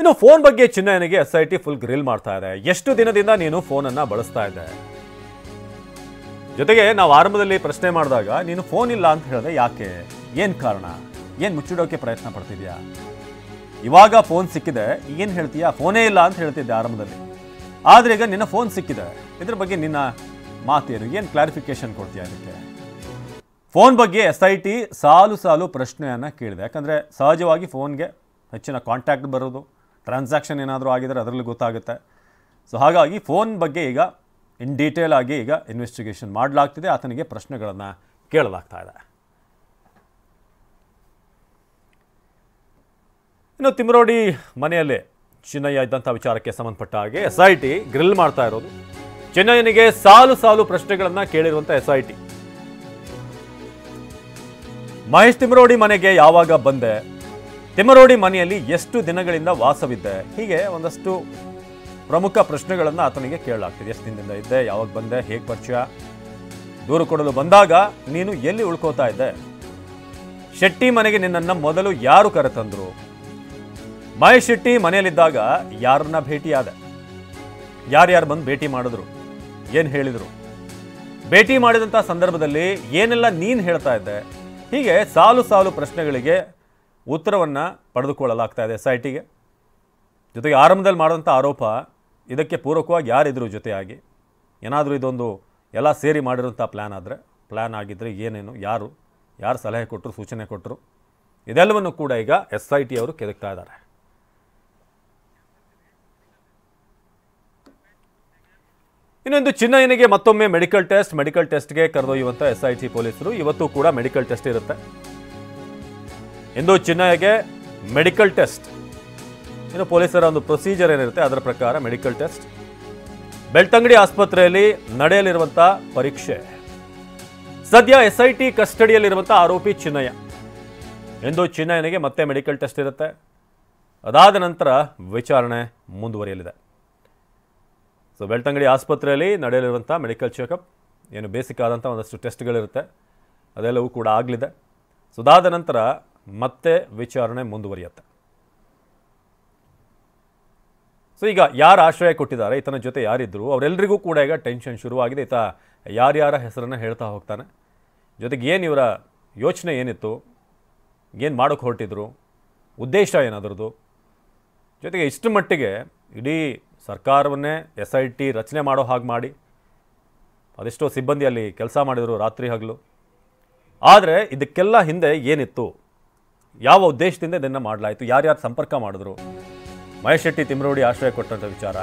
ಇನ್ನು ಫೋನ್ ಬಗ್ಗೆ ಚಿನ್ನಯ್ಯನಿಗೆ SIT full grill ಮಾಡ್ತಾ ಇದೆ. ಎಷ್ಟು ದಿನದಿಂದ ನೀನು ಫೋನನ್ನು ಬಳಸ್ತಾ ಇದ್ದೆ? ಜೊತೆಗೆ ನಾವು ಆರಂಭದಲ್ಲಿ ಪ್ರಶ್ನೆ ಮಾಡಿದಾಗ ನೀನು ಫೋನ್ ಇಲ್ಲ ಅಂತ ಹೇಳಿದೆ, ಯಾಕೆ, ಏನು ಕಾರಣ, ಏನು ಮುಚ್ಚಿಡೋಕೆ ಪ್ರಯತ್ನ ಪಡ್ತಿದ್ಯಾ? ಇವಾಗ ಫೋನ್ ಸಿಕ್ಕಿದೆ, ಏನು ಹೇಳ್ತೀಯಾ? ಫೋನೇ ಇಲ್ಲ ಅಂತ ಹೇಳ್ತಿದ್ದೆ ಆರಂಭದಲ್ಲಿ, ಆದರೆ ಈಗ ನಿನ್ನ ಫೋನ್ ಸಿಕ್ಕಿದೆ, ಇದ್ರ ಬಗ್ಗೆ ನಿನ್ನ ಮಾತೇನು, ಏನು ಕ್ಲಾರಿಫಿಕೇಶನ್ ಕೊಡ್ತೀಯಾ? ಅದಕ್ಕೆ ಫೋನ್ ಬಗ್ಗೆ SIT ಸಾಲು ಸಾಲು ಪ್ರಶ್ನೆಯನ್ನು ಕೇಳಿದೆ. ಯಾಕಂದರೆ ಸಹಜವಾಗಿ ಫೋನ್ಗೆ ಹೆಚ್ಚಿನ ಕಾಂಟ್ಯಾಕ್ಟ್ ಬರೋದು, ಟ್ರಾನ್ಸಾಕ್ಷನ್ ಏನಾದರೂ ಆಗಿದರೆ ಅದರಲ್ಲಿ ಗೊತ್ತಾಗುತ್ತೆ. ಸೊ ಹಾಗಾಗಿ ಫೋನ್ ಬಗ್ಗೆ ಈಗ ಇನ್ ಡೀಟೇಲ್ ಆಗಿ ಈಗ ಇನ್ವೆಸ್ಟಿಗೇಷನ್ ಮಾಡಲಾಗ್ತಿದೆ, ಆತನಿಗೆ ಪ್ರಶ್ನೆಗಳನ್ನು ಕೇಳಲಾಗ್ತಾ ಇದೆ. ಇನ್ನು ತಿಮರೋಡಿ ಮನೆಯಲ್ಲೇ ಚಿನ್ನಯ್ಯ ಇದ್ದಂಥ ವಿಚಾರಕ್ಕೆ ಸಂಬಂಧಪಟ್ಟ ಹಾಗೆ SIT ಗ್ರಿಲ್ ಮಾಡ್ತಾ ಇರೋದು. ಚಿನ್ನಯ್ಯನಿಗೆ ಸಾಲು ಸಾಲು ಪ್ರಶ್ನೆಗಳನ್ನು ಕೇಳಿರುವಂಥ SIT. ಮಹೇಶ್ ತಿಮರೋಡಿ ಮನೆಗೆ ಯಾವಾಗ ಬಂದೆ, ತಿಮರೋಡಿ ಮನೆಯಲ್ಲಿ ಎಷ್ಟು ದಿನಗಳಿಂದ ವಾಸವಿದ್ದೆ, ಹೀಗೆ ಒಂದಷ್ಟು ಪ್ರಮುಖ ಪ್ರಶ್ನೆಗಳನ್ನು ಆತನಿಗೆ ಕೇಳಲಾಗ್ತಿದೆ. ಎಷ್ಟು ದಿನದಿಂದ ಇದ್ದೆ, ಯಾವಾಗ ಬಂದೆ, ಹೇಗೆ ಪರಿಚಯ, ದೂರು ಕೊಡಲು ಬಂದಾಗ ನೀನು ಎಲ್ಲಿ ಉಳ್ಕೋತಾ ಇದ್ದೆ, ಶೆಟ್ಟಿ ಮನೆಗೆ ನಿನ್ನನ್ನು ಮೊದಲು ಯಾರು ಕರೆತಂದ್ರು, ಮಹೇಶ್ ಶೆಟ್ಟಿ ಮನೆಯಲ್ಲಿದ್ದಾಗ ಯಾರನ್ನ ಭೇಟಿಯಾದ, ಯಾರ್ಯಾರು ಬಂದು ಭೇಟಿ ಮಾಡಿದ್ರು, ಏನು ಹೇಳಿದರು, ಭೇಟಿ ಮಾಡಿದಂಥ ಸಂದರ್ಭದಲ್ಲಿ ಏನೆಲ್ಲ ನೀನು ಹೇಳ್ತಾ ಇದ್ದೆ, ಹೀಗೆ ಸಾಲು ಸಾಲು ಪ್ರಶ್ನೆಗಳಿಗೆ ಉತ್ತರವನ್ನು ಪಡೆದುಕೊಳ್ಳಲಾಗ್ತಾ ಇದೆ SITಗೆ. ಜೊತೆಗೆ ಆರಂಭದಲ್ಲಿ ಮಾಡಿದಂಥ ಆರೋಪ, ಇದಕ್ಕೆ ಪೂರಕವಾಗಿ ಯಾರಿದ್ರು ಜೊತೆಯಾಗಿ, ಏನಾದರೂ ಇದೊಂದು ಎಲ್ಲ ಸೇರಿ ಮಾಡಿರೋಂಥ ಪ್ಲ್ಯಾನ್ ಆಗಿದ್ದರೆ ಏನೇನು, ಯಾರು ಸಲಹೆ ಕೊಟ್ಟರು, ಸೂಚನೆ ಕೊಟ್ಟರು, ಇದೆಲ್ಲವನ್ನು ಕೂಡ ಈಗ SIT ಅವರು ಕೆದಕ್ತಾ ಇದ್ದಾರೆ. ಇನ್ನೊಂದು, ಚಿನ್ನಯ್ಯನಿಗೆ ಮತ್ತೊಮ್ಮೆ ಮೆಡಿಕಲ್ ಟೆಸ್ಟ್ಗೆ ಕರೆದೊಯ್ಯುವಂಥ SIT ಪೊಲೀಸರು. ಇವತ್ತು ಕೂಡ ಮೆಡಿಕಲ್ ಟೆಸ್ಟ್ ಇರುತ್ತೆ. ಇಂದು ಚಿನ್ನಯ್ಯಗೆ ಮೆಡಿಕಲ್ ಟೆಸ್ಟ್, ಇನ್ನು ಪೊಲೀಸರ ಒಂದು ಪ್ರೊಸೀಜರ್ ಏನಿರುತ್ತೆ ಅದರ ಪ್ರಕಾರ ಮೆಡಿಕಲ್ ಟೆಸ್ಟ್. ಬೆಳ್ತಂಗಡಿ ಆಸ್ಪತ್ರೆಯಲ್ಲಿ ನಡೆಯಲಿರುವಂಥ ಪರೀಕ್ಷೆ. ಸದ್ಯ SIT ಕಸ್ಟಡಿಯಲ್ಲಿರುವಂಥ ಆರೋಪಿ ಚಿನ್ನಯ್ಯ. ಇಂದು ಚಿನ್ನಯ್ಯನಿಗೆ ಮತ್ತೆ ಮೆಡಿಕಲ್ ಟೆಸ್ಟ್ ಇರುತ್ತೆ. ಅದಾದ ನಂತರ ವಿಚಾರಣೆ ಮುಂದುವರಿಯಲಿದೆ. ಸೊ ಬೆಳ್ತಂಗಡಿ ಆಸ್ಪತ್ರೆಯಲ್ಲಿ ನಡೆಯಲಿರುವಂಥ ಮೆಡಿಕಲ್ ಚೆಕಪ್, ಏನು ಬೇಸಿಕ್ ಆದಂಥ ಒಂದಷ್ಟು ಟೆಸ್ಟ್ಗಳಿರುತ್ತೆ, ಅದೆಲ್ಲವೂ ಕೂಡ ಆಗಲಿದೆ. ಸೊ ಅದಾದ ನಂತರ ಮತ್ತೆ ವಿಚಾರಣೆ ಮುಂದುವರಿಯುತ್ತೆ. ಸೊ ಈಗ ಯಾರು ಆಶ್ರಯ ಕೊಟ್ಟಿದ್ದಾರೆ, ಈತನ ಜೊತೆ ಯಾರಿದ್ರು, ಅವರೆಲ್ಲರಿಗೂ ಕೂಡ ಈಗ ಟೆನ್ಷನ್ ಶುರುವಾಗಿದೆ. ಈತ ಯಾರ್ಯಾರ ಹೆಸರನ್ನು ಹೇಳ್ತಾ ಹೋಗ್ತಾನೆ, ಜೊತೆಗೆ ಏನು ಇವರ ಯೋಚನೆ ಏನಿತ್ತು, ಏನು ಮಾಡೋಕ್ಕೆ ಹೊರಟಿದ್ರು, ಉದ್ದೇಶ ಏನಾದ್ರದ್ದು, ಜೊತೆಗೆ ಇಷ್ಟು ಮಟ್ಟಿಗೆ ಇಡೀ ಸರ್ಕಾರವನ್ನೇ SIT ರಚನೆ ಮಾಡೋ ಹಾಗೆ ಮಾಡಿ ಅದೆಷ್ಟೋ ಸಿಬ್ಬಂದಿ ಅಲ್ಲಿ ಕೆಲಸ ಮಾಡಿದರು ರಾತ್ರಿ ಹಗಲು. ಆದರೆ ಇದಕ್ಕೆಲ್ಲ ಹಿಂದೆ ಏನಿತ್ತು, ಯಾವ ಉದ್ದೇಶದಿಂದ ಇದನ್ನು ಮಾಡಲಾಯಿತು, ಯಾರ್ಯಾರು ಸಂಪರ್ಕ ಮಾಡಿದ್ರು, ಮಹೇಶ್ ಶೆಟ್ಟಿ ತಿಮರೋಡಿ ಆಶ್ರಯ ಕೊಟ್ಟಂಥ ವಿಚಾರ